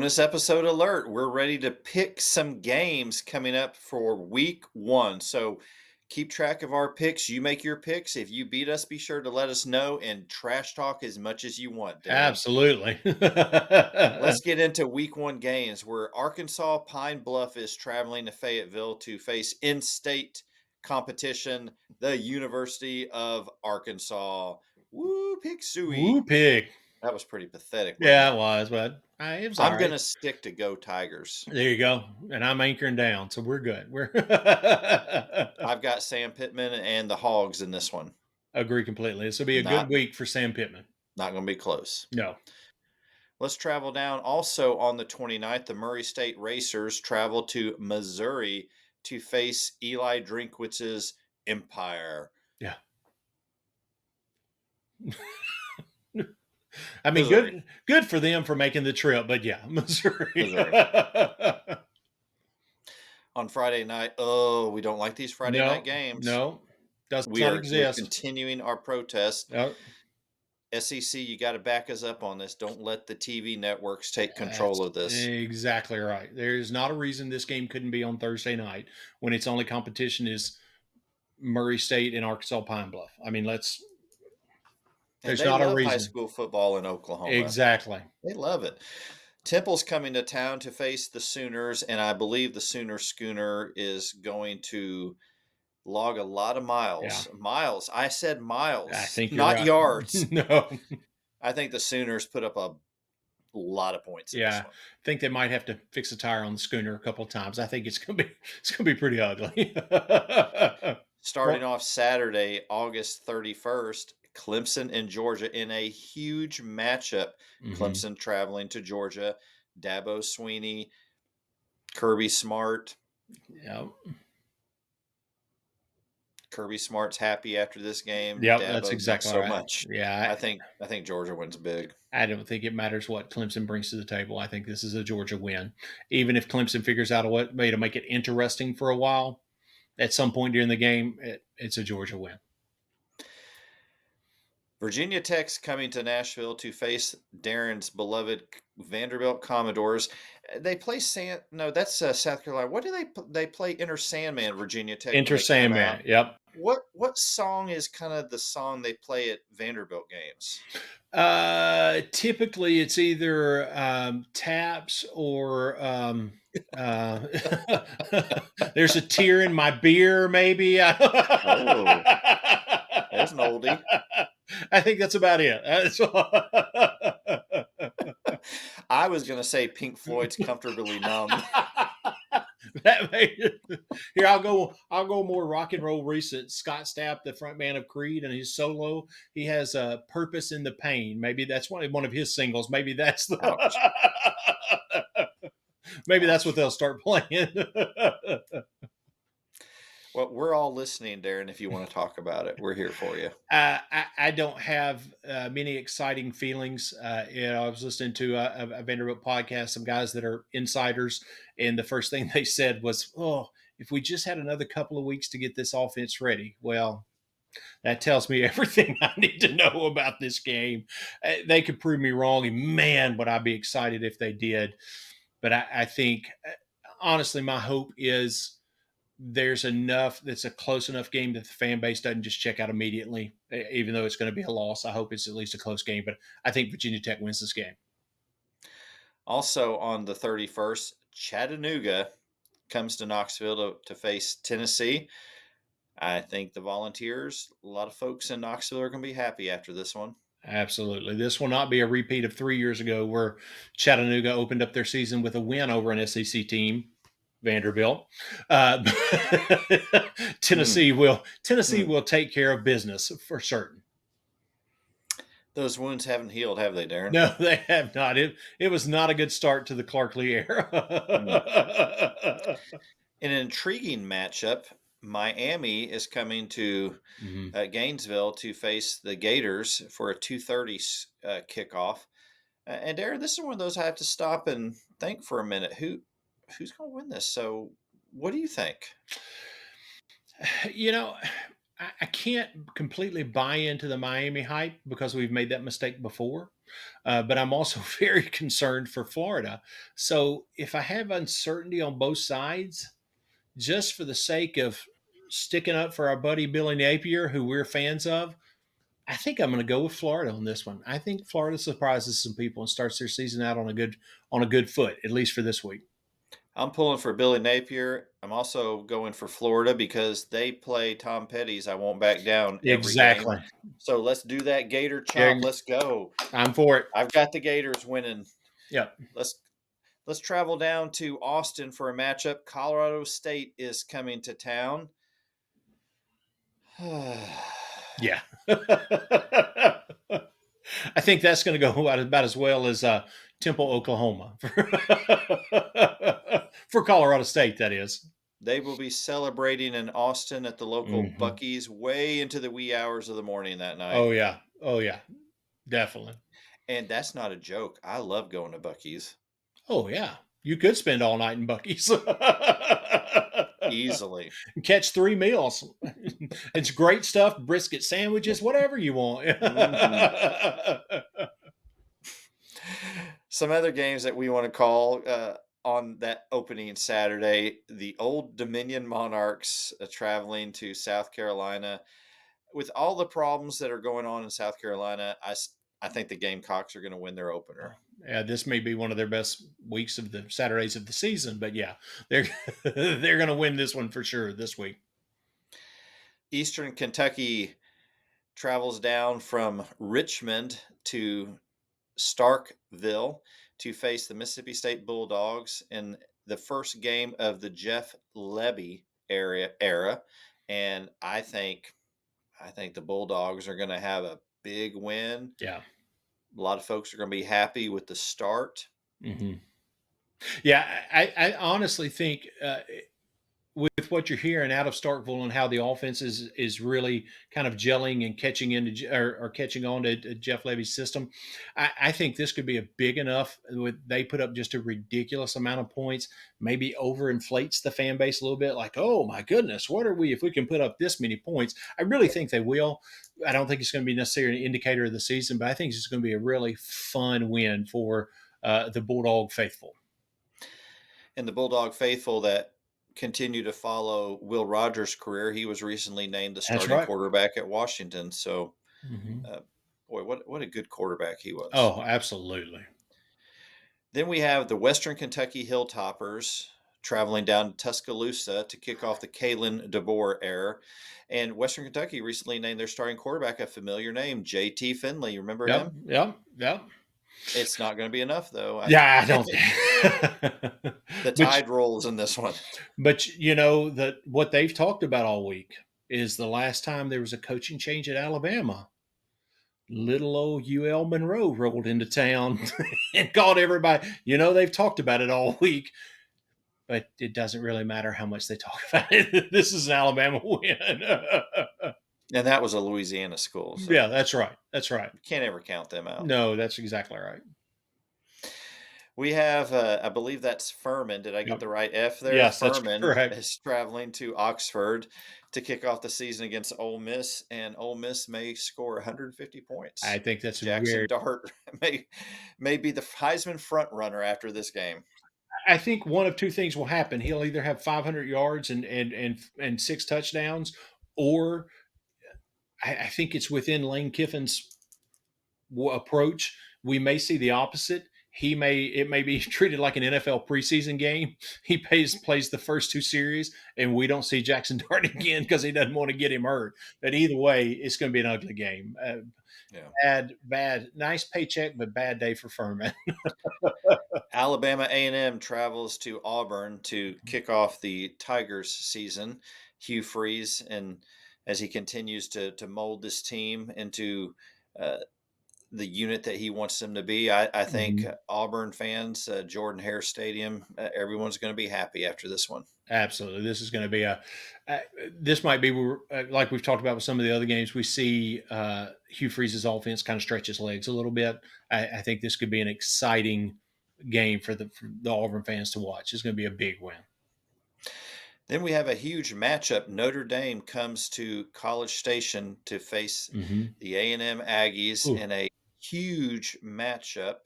Bonus episode alert. We're ready to pick some games coming up for week one. So keep track of our picks. You make your picks. If you beat us, be sure to let us know and trash talk as much as you want, Darren. Absolutely. Let's get into week one games where Arkansas Pine Bluff is traveling to Fayetteville to face in state competition, the University of Arkansas. Woo, pick Woo suey. pig. That was pretty pathetic, wasn't Yeah, it? it was, but it was all I'm going right. to stick to go Tigers. There you go. And I'm anchoring down, so we're good. We're I've got Sam Pittman and the Hogs in this one. agree completely. This will be a good Not week for Sam Pittman. not going to be close. No. Let's travel down. Also on the 29th, the Murray State Racers travel to Missouri to face Eli Drinkwitz's Empire. Yeah. I mean, Missouri. good for them for making the trip, but yeah, Missouri. Missouri. On Friday night, we don't like these Friday night No, games. no, does We not are we're exist. continuing our protest. No, SEC, you got to back us up on this. Don't let the TV networks take control that's of this. exactly right. There's not a reason this game couldn't be on Thursday night when its only competition is Murray State and Arkansas Pine Bluff. I mean, And there's they not a love high reason. school football in Oklahoma. Exactly. They love it. Temple's coming to town to face the Sooners, and I believe the Sooner Schooner is going to log a lot of Yeah, miles. Miles. I said I miles, think you're not right. yards. No. I think the Sooners put up a lot of points in this Yeah, one. I think they might have to fix a tire on the schooner a couple of times. I think it's gonna be pretty ugly. Starting Well, off Saturday, August 31st, Clemson and Georgia in a huge matchup. mhm. Clemson traveling to Georgia. Dabo Sweeney, Kirby Smart. Yeah. Kirby Smart's happy after this game. Yep, that's Dabo, not exactly so right. much. Yeah, I think Georgia wins big. I don't think it matters what Clemson brings to the table. I think this is a Georgia win. Even if Clemson figures out a way to make it interesting for a while, at some point during the game, it's a Georgia win. Virginia Tech's coming to Nashville to face Darren's beloved Vanderbilt Commodores. They play No, that's South Carolina. What do they play? Inner Sandman, Virginia Tech when Enter they come out. Sandman. Yep. What song is kind of the song they play at Vanderbilt games? Typically, it's either taps or uh, there's a tear in my beer, maybe. Oh, there's an oldie. I think that's about it. I was gonna say Pink Floyd's "Comfortably Numb." That here I'll go. I'll go more rock and roll recent. Scott Stapp, the front man of Creed, and his solo. He has a purpose in the pain. Maybe that's one of his singles. Maybe that's the. Ouch! Maybe that's what Ouch! they'll start playing. Well, we're all listening, Darren. If you want to talk about it, we're here for you. I don't have many exciting feelings. I was listening to a Vanderbilt podcast, some guys that are insiders, and the first thing they said was, "Oh, if we just had another couple of weeks to get this offense ready." Well, that tells me everything I need to know about this game. They could prove me wrong, and man, would I be excited if they did. But I think, honestly, my hope is there's enough that's a close enough game that the fan base doesn't just check out immediately, even though it's going to be a loss. I hope it's at least a close game, but I think Virginia Tech wins this game. Also on the 31st, Chattanooga comes to Knoxville to face Tennessee. I think the Volunteers, a lot of folks in Knoxville are going to be happy after this one. Absolutely. This will not be a repeat of 3 years ago where Chattanooga opened up their season with a win over an SEC team, Vanderbilt. Uh, Mm, Tennessee mm. will take care of business for certain. Those wounds haven't healed, have they, Darren? No, they have not. It was not a good start to the Clark Lee Mm. era. In an intriguing matchup, Miami is coming to Mhm. Gainesville to face the Gators for a 2:30 kickoff. And Darren, this is one of those I have to stop and think for a minute. Who's going to win this? So, what do you think? You know, I can't completely buy into the Miami hype because we've made that mistake before. But I'm also very concerned for Florida. So if I have uncertainty on both sides, just for the sake of sticking up for our buddy Billy Napier, who we're fans of, I think I'm going to go with Florida on this one. I think Florida surprises some people and starts their season out on a good foot, at least for this week. I'm pulling for Billy Napier. I'm also going for Florida because they play Tom Petty's I won't back down every game. Exactly. So let's do that Gator Yeah, chomp. Let's go. I'm for it. I've got the Gators winning. Yep. Let's let's travel down to Austin for a matchup. Colorado State is coming to town. Yeah. I think that's going to go about as well as Temple, Oklahoma for Colorado State. That is. They will be celebrating in Austin at the local Mhm. Bucky's way into the wee hours of the morning that night. Oh yeah. Oh yeah. Definitely. And that's not a joke. I love going to Bucky's Oh yeah. You could spend all night in Bucky's. easily. Catch 3 meals. It's great stuff. Brisket sandwiches, whatever you want. Mhm. Some other games that we want to call on that opening Saturday, the Old Dominion Monarchs traveling to South Carolina. With all the problems that are going on in South Carolina, I think the Gamecocks are going to win their opener. Yeah, this may be one of their best weeks of the Saturdays of the season, but yeah, they're they're going to win this one for sure this week. Eastern Kentucky travels down from Richmond to Starkville to face the Mississippi State Bulldogs in the first game of the Jeff Lebby era. And I think the Bulldogs are going to have a big win. Yeah. A lot of folks are going to be happy with the start. Hmm. Yeah, I honestly think with what you're hearing out of Starkville and how the offense is really kind of gelling and catching into or catching on to Jeff Levy's system, I think this could be a big enough. They put up just a ridiculous amount of points, maybe overinflates the fan base a little bit. Like, oh my goodness, what are we if we can put up this many points? I really think they will. I don't think it's going to be necessarily an indicator of the season, but I think it's going to be a really fun win for the Bulldog faithful. And the Bulldog faithful that continue to follow Will Rogers' career, he was recently named the That's starting right. quarterback at Washington. So, Hmm. uh, boy, what a good quarterback he was. Oh, absolutely. Then we have the Western Kentucky Hilltoppers traveling down to Tuscaloosa to kick off the Kalen DeBoer era. And Western Kentucky recently named their starting quarterback a familiar name, JT Finley. You remember Yep, him? yep, yep. It's not going to be enough, though. Yeah, I don't. The but tide rolls in this one. you know that what they've talked about all week is the last time there was a coaching change at Alabama. Little old UL Monroe rolled into town and called everybody. You know they've talked about it all week, but it doesn't really matter how much they talk about it. This is an Alabama win. And that was a Louisiana school. Yeah, So that's right. That's right. you can't ever count them out. No, that's exactly right. We have, I believe that's Furman. Did I get Yep. the right F there? Yes, that's Furman correct. is traveling to Oxford to kick off the season against Ole Miss, and Ole Miss may score 150 I points. think that's Jackson very. Dart may be the Heisman front runner after this game. I think one of two things will happen. He'll either have 500 yards and 6 touchdowns, or I think it's within Lane Kiffin's approach. We may see the opposite. It may be treated like an NFL preseason game. He plays the first 2 series, and we don't see Jackson Dart again because he doesn't want to get him hurt. But either way, it's going to be an ugly game. Yeah. Bad. Nice paycheck, but bad day for Furman. Alabama A&M travels to Auburn to kick off the Tigers season. Hugh Freeze, and as he continues to mold this team into uh, the unit that he wants them to be. I think Mhm. Auburn fans, Jordan Hare Stadium, everyone's going to be happy after this one. Absolutely. This is going to be uh, this might be like we've talked about with some of the other games. We see Hugh Freeze's offense kind of stretch his legs a little bit. I think this could be an exciting game for the Auburn fans to watch. It's going to be a big win. Then we have a huge matchup. Notre Dame comes to College Station to face Mhm. the A&M Aggies Ooh. in a huge matchup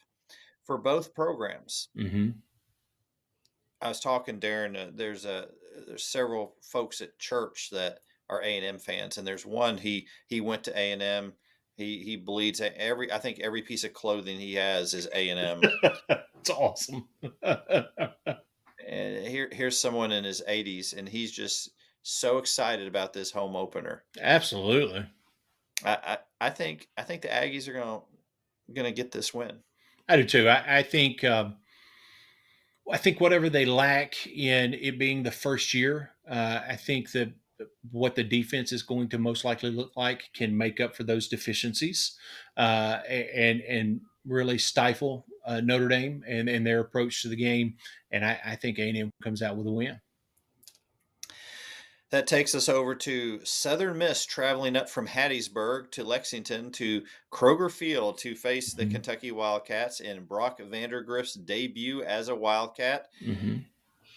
for both programs. Mhm. I was talking, Darren. There's several folks at church that are A&M fans, and there's one he went to A&M. He bleeds every. I think every piece of clothing he has is A&M. It's awesome. And here's someone in his 80s, and he's just so excited about this home opener. Absolutely. I think the Aggies are gonna get this win. I do too. I think whatever they lack in it being the first year, I think that what the defense is going to most likely look like can make up for those deficiencies, and really stifle Notre Dame and their approach to the game. And I think A&M comes out with a win. That takes us over to Southern Miss traveling up from Hattiesburg to Lexington to Kroger Field to face the Mhm. Kentucky Wildcats in Brock Vandergrift's debut as a Wildcat. Mhm.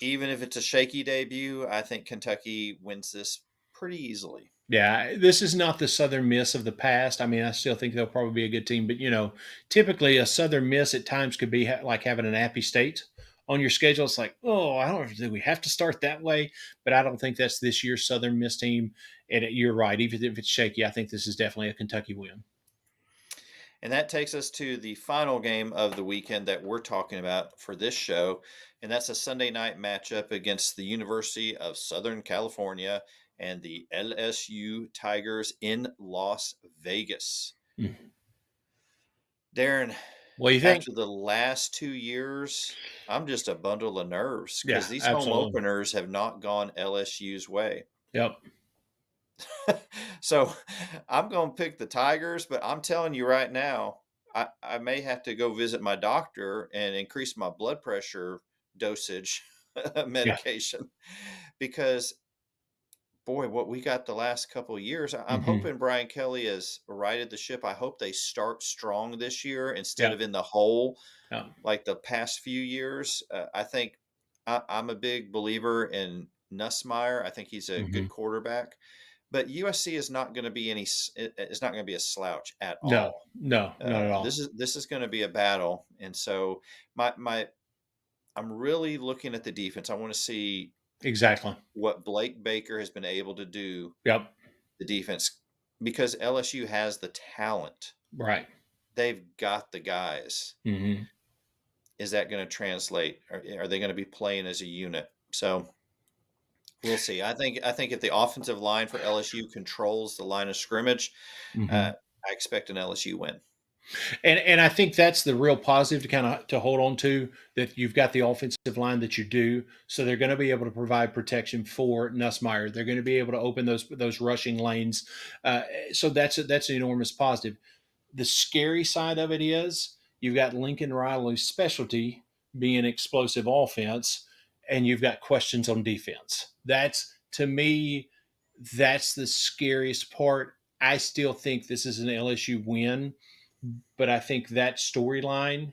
Even if it's a shaky debut, I think Kentucky wins this pretty easily. Yeah, this is not the Southern Miss of the past. I mean, I still think they'll probably be a good team, but typically a Southern Miss at times could be like having an Appy State on your schedule. It's like, oh, I don't know, do we have to start that way? But I don't think that's this year's Southern Miss team. And you're right, even if it's shaky, I think this is definitely a Kentucky win. And that takes us to the final game of the weekend that we're talking about for this show. And that's a Sunday night matchup against the University of Southern California and the LSU Tigers in Las Vegas. Mhm. Darren, What do you think? after the last 2 years, I'm just a bundle of nerves because Yeah, these home absolutely. openers have not gone LSU's way. Yep. So I'm going to pick the Tigers, but I'm telling you right now, I may have to go visit my doctor and increase my blood pressure dosage Yeah. medication because, boy, what we got the last couple of years, I'm Hmm. hoping Brian Kelly has righted the ship. I hope they start strong this year instead Yeah. of in the hole Yeah. like the past few years. I think I'm a big believer in Nussmeier. I think he's a good Hmm. quarterback, but USC is not going to be it's not going to be a slouch at No, all. no, not at all. This is going to be a battle, and so my I'm really looking at the defense. I want to see Exactly. what Blake Baker has been able to do Yep. the defense because LSU has the talent. Right. They've got the guys. Hmm. Is that going to translate? Are they going to be playing as a unit? So we'll see. I think if the offensive line for LSU controls the line of scrimmage, uh, Hmm. I expect an LSU win. And I think that's the real positive to kind of to hold on to, that you've got the offensive line that you do, so they're going to be able to provide protection for Nussmeyer. They're going to be able to open those rushing lanes. So that's an enormous positive. The scary side of it is you've got Lincoln Riley's specialty being explosive offense, and you've got questions on defense. That's, to me, that's the scariest part. I still think this is an LSU win, but I think that storyline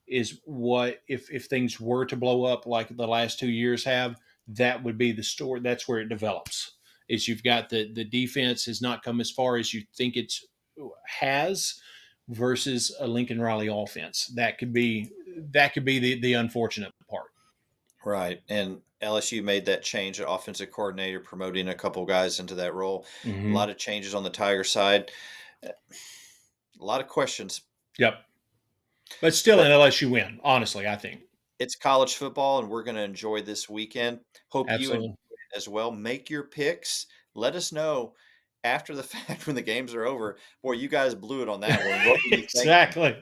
is what, if things were to blow up like the last 2 years have, that would be the story. That's where it develops. Is you've got the defense has not come as far as you think it's has versus a Lincoln Riley offense. That could be the unfortunate part. Right. And LSU made that change at offensive coordinator, promoting a couple guys into that role. A Hmm. lot of changes on the Tiger side. A lot of questions, Yep. But still an but LSU win, honestly, I think. it's college football and we're going to enjoy this weekend. Hope you enjoy Absolutely. it as well. Make your picks. Let us know after the fact when the games are over. Boy, you guys blew it on that one. What were you thinking? Exactly.